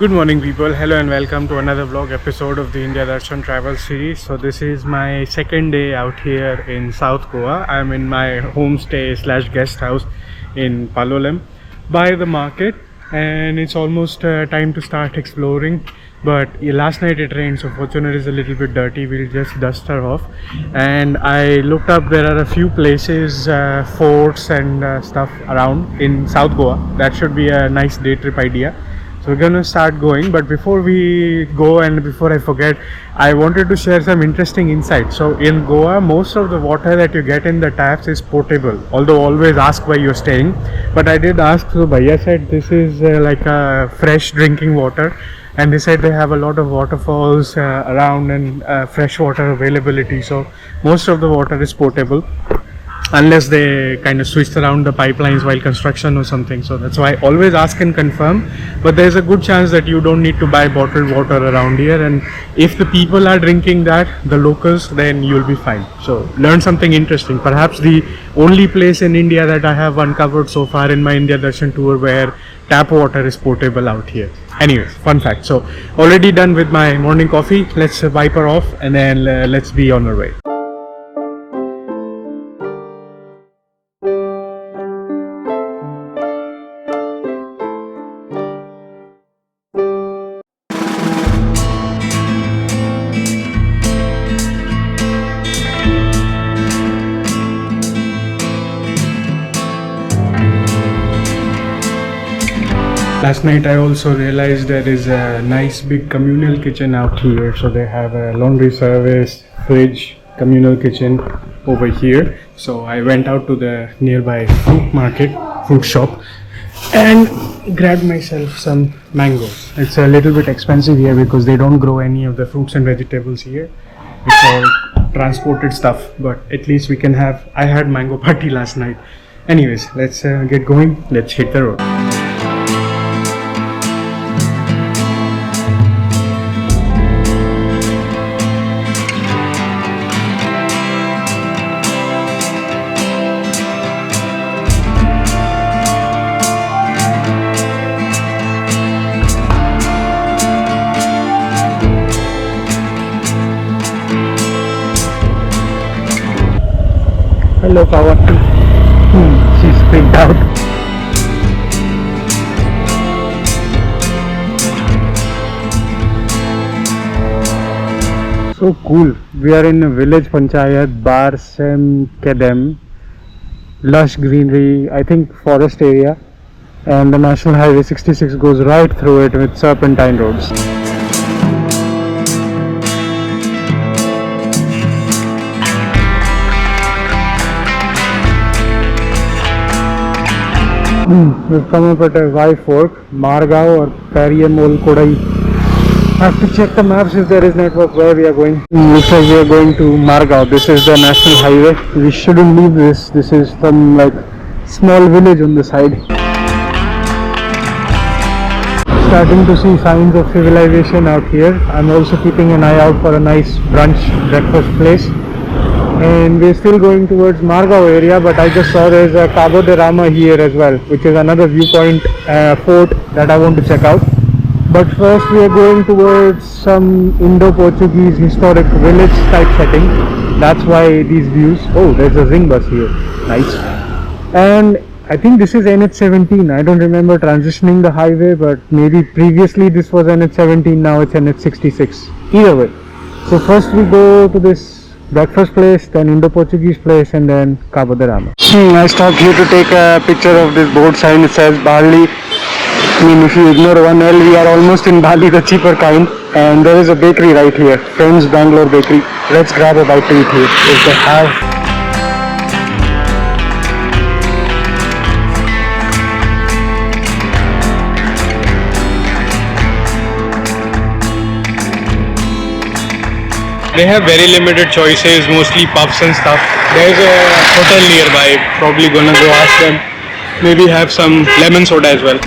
Good morning people, hello and welcome to another vlog episode of the India Darshan travel series. So this is my second day out here in South Goa. I'm in my homestay slash guest house in Palolem by the market, and it's almost time to start exploring. But last night it rained, so fortunately it's a little bit dirty. We'll just dust her off. And I looked up, there are a few places, forts and stuff around in South Goa. That should be a nice day trip idea. So we're gonna start going, but before we go and before I forget, I wanted to share some interesting insights. So in Goa, most of the water that you get in the taps is potable, although always ask where you're staying. But I did ask, so Bhaiya said this is like a fresh drinking water, and they said they have a lot of waterfalls around and fresh water availability. So most of the water is potable, unless they kind of switched around the pipelines while construction or something. So that's why I always ask and confirm. But there's a good chance that you don't need to buy bottled water around here, and if the people are drinking that, the locals, then you'll be fine. So learn something interesting. Perhaps the only place in India that I have uncovered so far in my India Darshan tour where tap water is potable out here. Anyways, fun fact. So already done with my morning coffee. Let's wipe her off and then let's be on our way. Last night I also realized there is a nice big communal kitchen out here. So they have a laundry service, fridge, communal kitchen over here. So I went out to the nearby fruit shop, and grabbed myself some mangoes. It's a little bit expensive here because they don't grow any of the fruits and vegetables here. It's all transported stuff, but at least we can have, I had mango party last night. Anyways, let's get going. Let's hit the road. Hello, Kawati. She's freaked out. So cool. We are in a village panchayat, Barsem Kedem, lush greenery, I think forest area, and the National Highway 66 goes right through it with serpentine roads. We've come up at a Y fork, Margao or Pariamol Kodai. Have to check the maps if there is network where we are going. Looks like we are going to Margao. This is the national highway. We shouldn't leave this. This is some like small village on the side. Starting to see signs of civilization out here. I'm also keeping an eye out for a nice brunch breakfast place. And we're still going towards Margao area, but I just saw there's a Cabo de Rama here as well, which is another viewpoint fort that I want to check out. But first we are going towards some Indo-Portuguese historic village type setting. That's why these views. Oh, there's a Zing bus here. Nice. And I think this is NH17. I don't remember transitioning the highway, but maybe previously this was NH17, now it's NH66. Either way. So first we go to this breakfast place, then Indo-Portuguese place, and then Cabo de Rama. I stopped here to take a picture of this board sign. It says Bali. I mean, if you ignore one L, we are almost in Bali, the cheaper kind. And there is a bakery right here, Friends Bangalore Bakery. Let's grab a bite to eat here if they have. They have very limited choices, mostly pubs and stuff. There's a hotel nearby, probably gonna go ask them. Maybe have some lemon soda as well.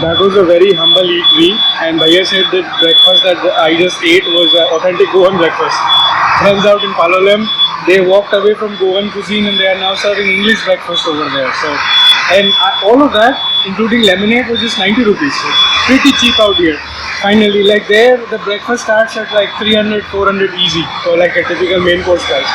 That was a very humble eatery, and Bhaiya said that breakfast that I just ate was authentic Goan breakfast. Friends out in Palolem, they walked away from Goan cuisine and they are now serving English breakfast over there. So, and all of that, including lemonade, was just 90 rupees. So pretty cheap out here. Finally, like there, the breakfast starts at like 300, 400 easy for like a typical main course price.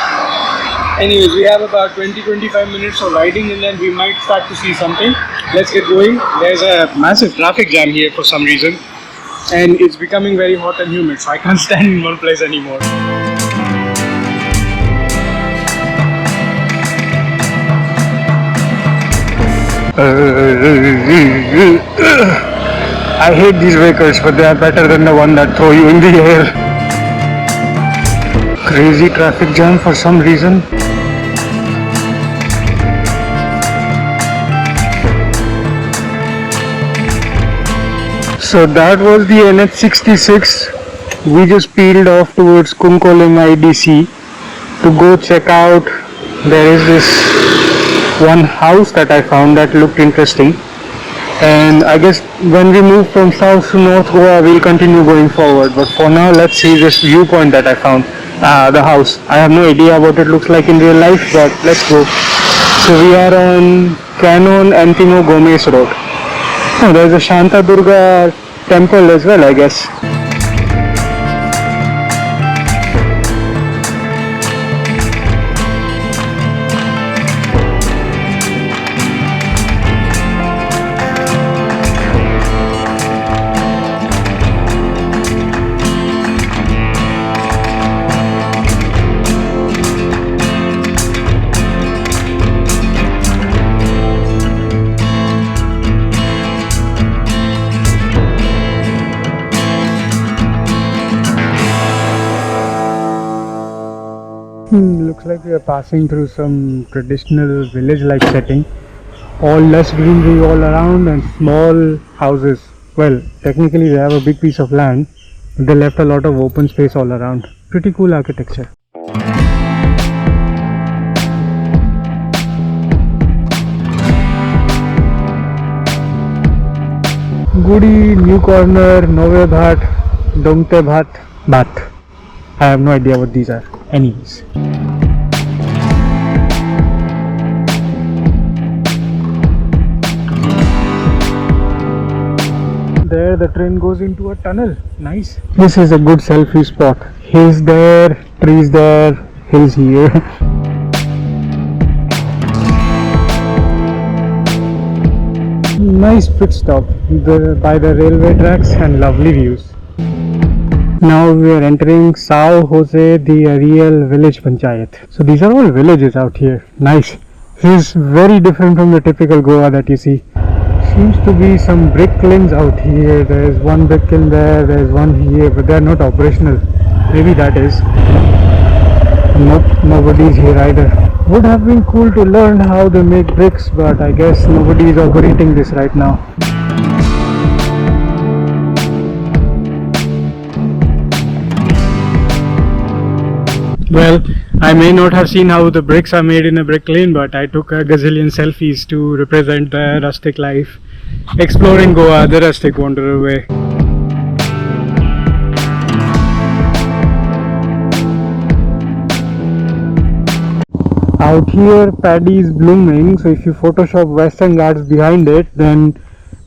Anyways, we have about 20-25 minutes of riding and then we might start to see something. Let's get going. There's a massive traffic jam here for some reason and it's becoming very hot and humid, so I can't stand in one place anymore. I hate these vehicles, but they are better than the one that throw you in the air. Crazy traffic jam for some reason. So that was the NH66. We just peeled off towards Kunkoling IDC to go check out. There is this one house that I found that looked interesting. And I guess when we move from south to north Goa, we'll continue going forward. But for now, let's see this viewpoint that I found. The house. I have no idea what it looks like in real life, but let's go. So we are on Canon Antimo Gomez Road. Oh, there's a Shanta Durga temple as well, I guess. Looks like we are passing through some traditional village-like setting. All lush greenery all around and small houses. Well, technically they have a big piece of land, but they left a lot of open space all around. Pretty cool architecture. Gudi, New Corner, Nove Bhat, Dongte Bhat. I have no idea what these are. Anyways. There the train goes into a tunnel. Nice. This is a good selfie spot. Hills there, trees there, hills here. Nice pit stop by the railway tracks and lovely views. Now we are entering Sao Jose de Ariel Village Panchayat. So these are all villages out here. Nice. This is very different from the typical Goa that you see. Seems to be some brick kilns out here. There is one brick kiln there, there is one here, but they are not operational. Maybe that is. Nope, nobody is here either. Would have been cool to learn how they make bricks, but I guess nobody is operating this right now. Well, I may not have seen how the bricks are made in a brick lane, but I took a gazillion selfies to represent the rustic life. Exploring Goa, the rustic wanderer way. Out here, paddy is blooming, so if you Photoshop Western Ghats behind it, then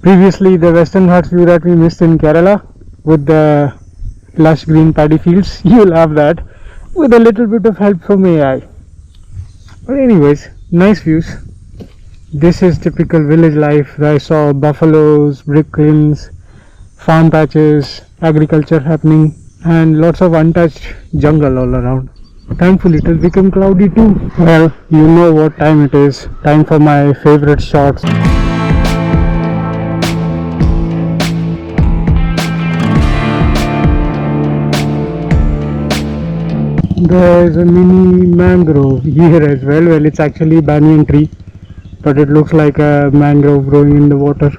previously the Western Ghats view that we missed in Kerala with the lush green paddy fields, you'll have that with a little bit of help from AI. But anyways, nice views. This is typical village life. I saw buffaloes, brick kilns, farm patches, agriculture happening, and lots of untouched jungle all around. Thankfully it has become cloudy too. Well, you know what time it is. Time for my favorite shots. There is a mini mangrove here as well. Well, it's actually a banyan tree, but it looks like a mangrove growing in the water.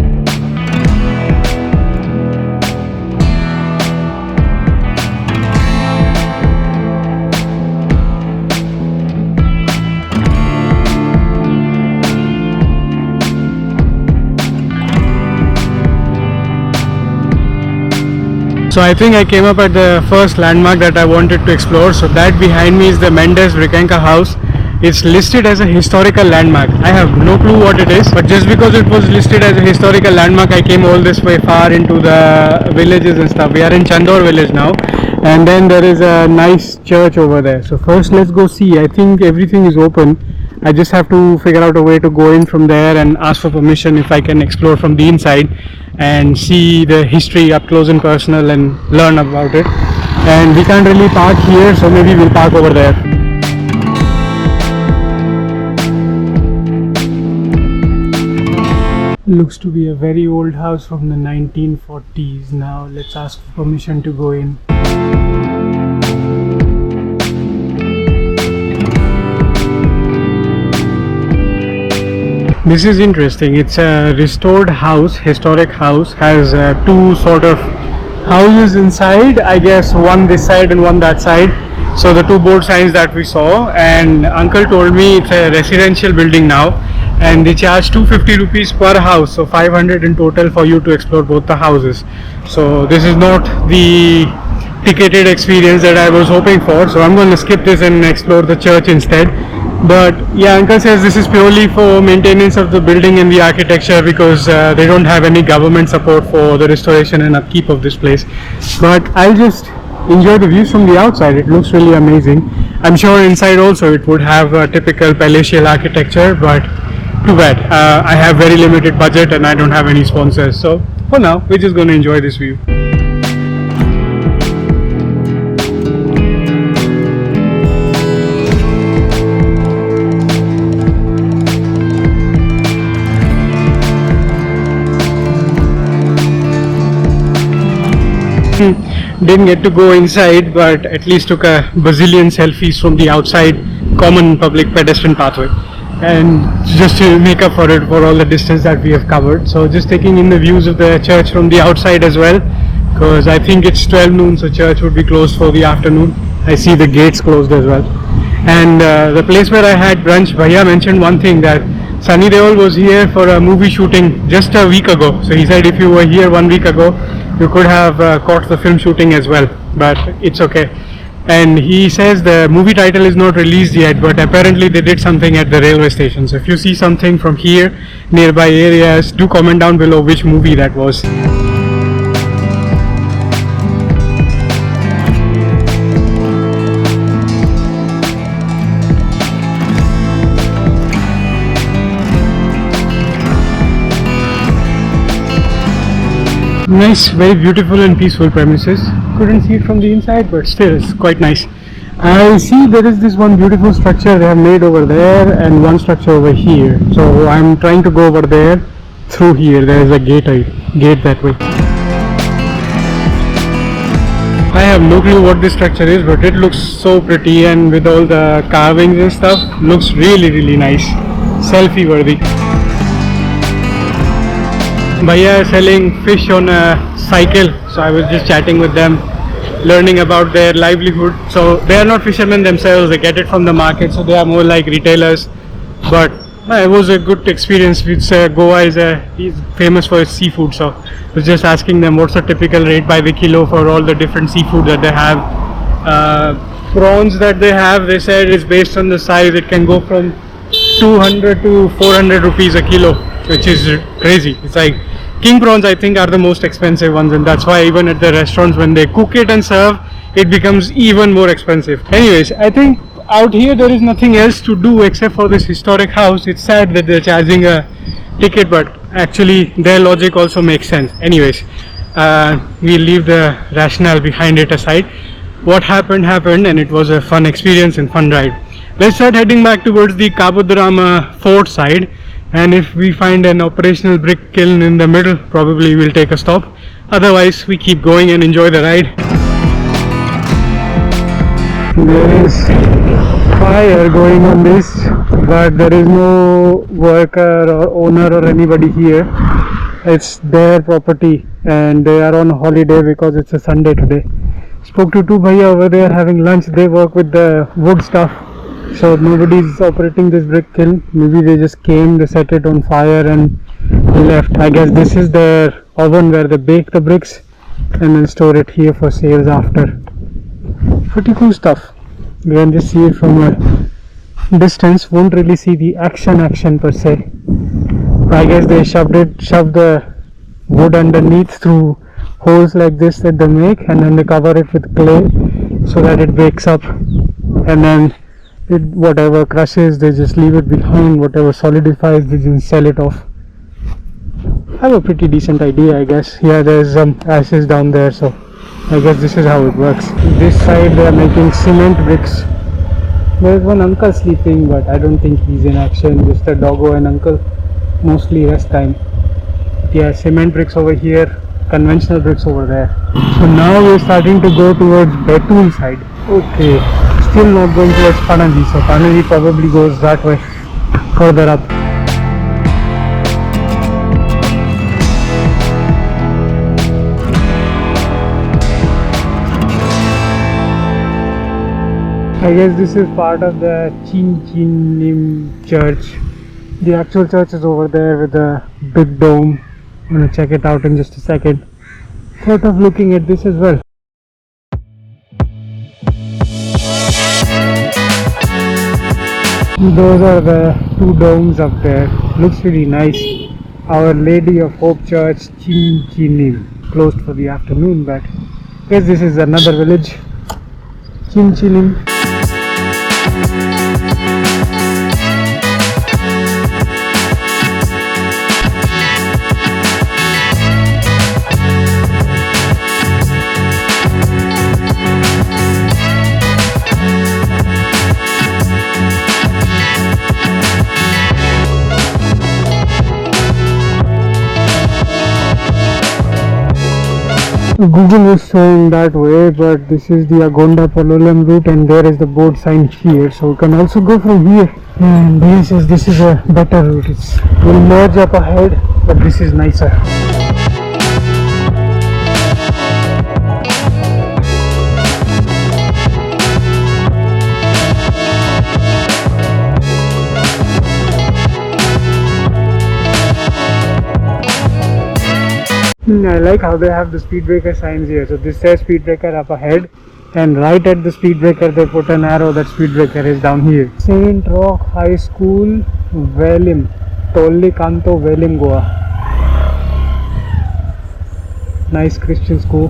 So I think I came up at the first landmark that I wanted to explore. So that behind me is the Menezes Braganza House. It's listed as a historical landmark. I have no clue what it is, but just because it was listed as a historical landmark, I came all this way far into the villages and stuff. We are in Chandor village now, and then there is a nice church over there. So first let's go see. I think everything is open. I just have to figure out a way to go in from there and ask for permission if I can explore from the inside and see the history up close and personal and learn about it. And we can't really park here, so maybe we'll park over there. Looks to be a very old house from the 1940s. Now let's ask for permission to go in. This is interesting. It's a restored house, historic house, has two sort of houses inside, I guess one this side and one that side. So the two board signs that we saw, and uncle told me it's a residential building now, and they charge 250 rupees per house, so 500 in total for you to explore both the houses. So this is not the ticketed experience that I was hoping for, so I'm going to skip this and explore the church instead. But yeah, uncle says this is purely for maintenance of the building and the architecture, because they don't have any government support for the restoration and upkeep of this place. But I'll just enjoy the views from the outside. It looks really amazing. I'm sure inside also it would have a typical palatial architecture, but too bad. I have very limited budget and I don't have any sponsors. So for now, we're just going to enjoy this view. Didn't get to go inside, but at least took a bazillion selfies from the outside common public pedestrian pathway, and just to make up for it for all the distance that we have covered. So just taking in the views of the church from the outside as well, because I think it's 12 noon, so church would be closed for the afternoon. I see the gates closed as well. And the place where I had brunch, Bhaiya mentioned one thing, that Sunny Deol was here for a movie shooting just a week ago. So he said if you were here 1 week ago, you could have caught the film shooting as well, but it's okay. And he says the movie title is not released yet, but apparently they did something at the railway station. So if you see something from here, nearby areas, do comment down below which movie that was. Nice, very beautiful and peaceful premises. Couldn't see it from the inside, but still it's quite nice. I see there is this one beautiful structure they have made over there and one structure over here. So I'm trying to go over there through here. There is a gate that way. I have no clue what this structure is, but it looks so pretty, and with all the carvings and stuff, looks really nice. Selfie worthy. Bhaiya is selling fish on a cycle, so I was just chatting with them, learning about their livelihood. So they are not fishermen themselves, they get it from the market, so they are more like retailers. But it was a good experience. It's Goa is famous for its seafood, so I was just asking them what's the typical rate by the kilo for all the different seafood that they have. Prawns that they have, they said, is based on the size. It can go from 200 to 400 rupees a kilo, which is crazy. It's like king prawns, I think, are the most expensive ones, and that's why even at the restaurants when they cook it and serve, it becomes even more expensive. Anyways, I think out here there is nothing else to do except for this historic house. It's sad that they're charging a ticket, but actually their logic also makes sense. Anyways, we leave the rationale behind it aside. What happened, and it was a fun experience and fun ride. Let's start heading back towards the Kabudarama Fort side, and if we find an operational brick kiln in the middle, probably we'll take a stop. Otherwise, we keep going and enjoy the ride. There is fire going on this, but there is no worker or owner or anybody here. It's their property and they are on holiday because it's a Sunday today. Spoke to two bhaiya over there having lunch. They work with the wood stuff, so nobody's operating this brick kiln. Maybe they just came, they set it on fire and left. I guess this is their oven where they bake the bricks, and then store it here for sales after. Pretty cool stuff. You can just see it from a distance, won't really see the action per se. I guess they shoved the wood underneath through holes like this that they make, and then they cover it with clay so that it breaks up, and then whatever crushes they just leave it behind, whatever solidifies they just sell it off. I have a pretty decent idea, I guess. Yeah, there's some ashes down there, so I guess this is how it works. This side they are making cement bricks. There's one uncle sleeping, but I don't think he's in action, just a doggo and uncle, mostly rest time. But yeah, cement bricks over here, conventional bricks over there. So now we're starting to go towards Betul side. Okay, still not going towards Panaji, so Panaji probably goes that way, further up. I guess this is part of the Chinchinim church. The actual church is over there with a big dome. I'm gonna check it out in just a second. Thought of looking at this as well. Those are the two domes up there. Looks really nice. Our Lady of Hope Church, Chinchinim. Closed for the afternoon, but I guess this is another village. Chinchinim. Google is showing that way, but this is the Agonda Palolem route, and there is the board sign here, so we can also go from here. And this is a better route. It will merge up ahead, but this is nicer. I like how they have the speed breaker signs here. So this says speed breaker up ahead, and right at the speed breaker they put an arrow that speed breaker is down here. Saint Roch High School, Velim, Tolli Kanto, Velim, Goa. Nice Christian school.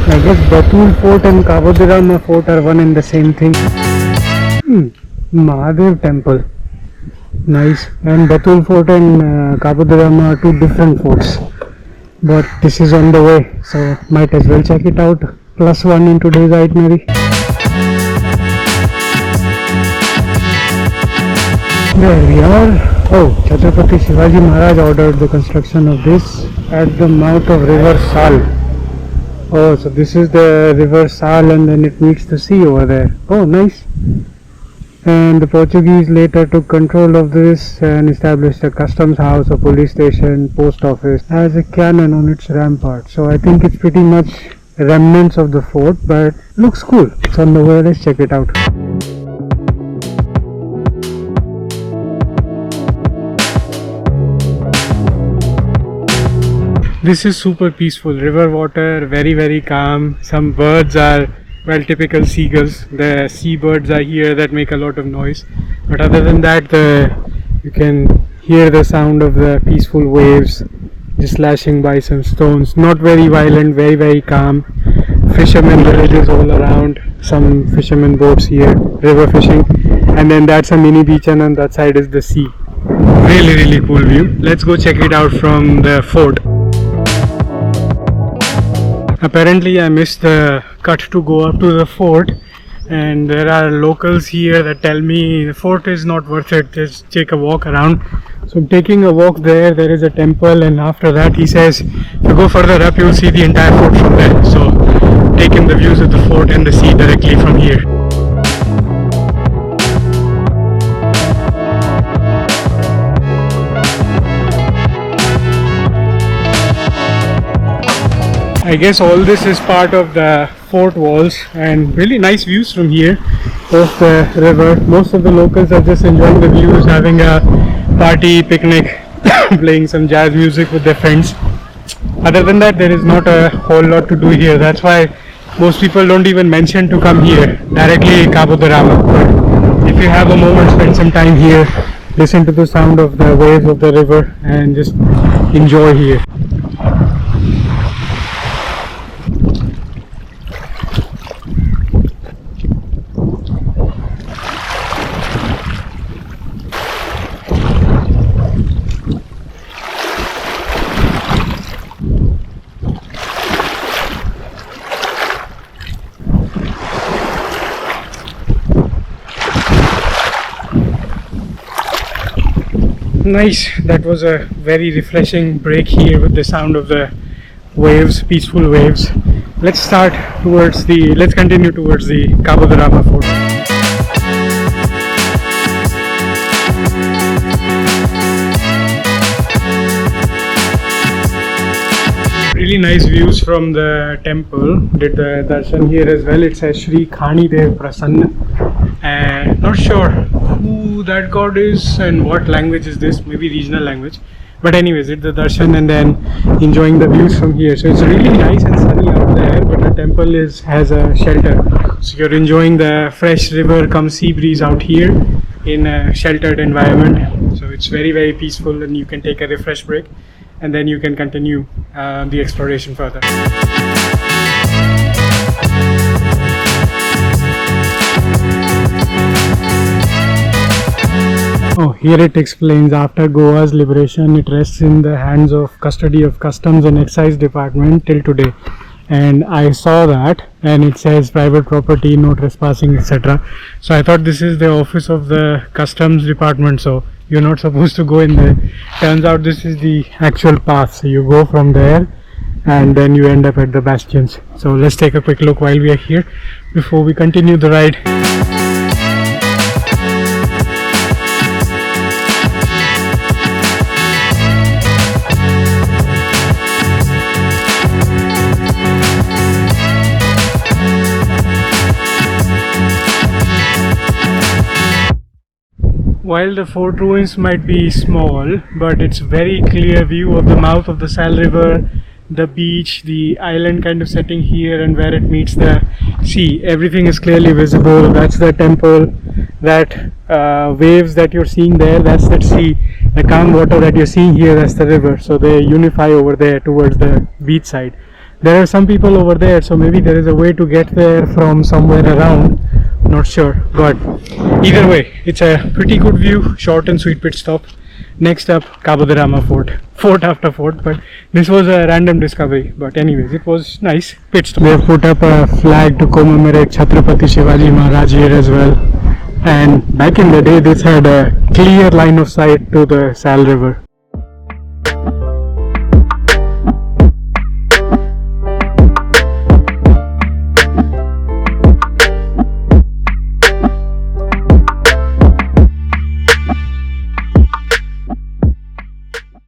I guess Betul Fort and Kabadirama Fort are one and the same thing. Mahadev Temple. Nice. And Betul Fort and Kabadirama are two different forts. But this is on the way, so might as well check it out. +1 in today's itinerary. There we are. Oh, Chhatrapati Shivaji Maharaj ordered the construction of this at the mouth of river Sal. Oh, so this is the river Sal, and then it meets the sea over there. Oh, nice. And the Portuguese later took control of this and established a customs house, a police station, post office, has a cannon on its rampart. So I think it's pretty much remnants of the fort, but looks cool. It's on the way, let's check it out. This is super peaceful. River water, very calm. Some birds are, well, typical seagulls. The seabirds are here that make a lot of noise. But other than that, you can hear the sound of the peaceful waves just lashing by some stones. Not very violent, very calm. Fishermen villages all around. Some fishermen boats here, river fishing. And then that's a mini beach, and on that side is the sea. Really cool view. Let's go check it out from the fort. Apparently I missed the cut to go up to the fort, and there are locals here that tell me the fort is not worth it, just take a walk around. So I'm taking a walk there. There is a temple, and after that he says if you go further up you'll see the entire fort from there. So taking the views of the fort and the sea directly from here. I guess all this is part of the fort walls, and really nice views from here of the river. Most of the locals are just enjoying the views, having a party, picnic, playing some jazz music with their friends. Other than that, there is not a whole lot to do here. That's why most people don't even mention to come here directly Cabo de Rama. But if you have a moment, spend some time here, listen to the sound of the waves of the river and just enjoy here. Nice, that was a very refreshing break here with the sound of the waves, peaceful waves. Let's continue towards the Cabo de Rama fort. Really nice views from the temple. Did the darshan here as well. It says Shri Khani Dev Prasanna. And not sure who that god is and what language is this, maybe regional language. But anyways, did the darshan and then enjoying the views from here. So it's really nice and sunny out there, but the temple has a shelter. So you're enjoying the fresh river come sea breeze out here in a sheltered environment. So it's very, very peaceful, and you can take a refresh break and then you can continue the exploration further. Oh, here it explains, after Goa's liberation, it rests in the hands of custody of Customs and Excise Department till today. And I saw that, and it says private property, no trespassing, etc. So I thought this is the office of the Customs Department, so you're not supposed to go in there. Turns out this is the actual path, so you go from there and then you end up at the bastions. So let's take a quick look while we are here before we continue the ride. While the fort ruins might be small, but it's very clear view of the mouth of the Sal River, the beach, the island kind of setting here, and where it meets the sea. Everything is clearly visible. That's the temple. That waves that you're seeing there, that's the sea. The calm water that you're seeing here, that's the river. So they unify over there towards the beach side. There are some people over there, so maybe there is a way to get there from somewhere around. Not sure, but either way, it's a pretty good view. Short and sweet pit stop. Next up, Cabo de Rama fort after fort, but this was a random discovery. But anyways, it was nice pit stop. They have put up a flag to commemorate Chhatrapati Shivaji Maharaj here as well. And back in the day, this had a clear line of sight to the Sal River.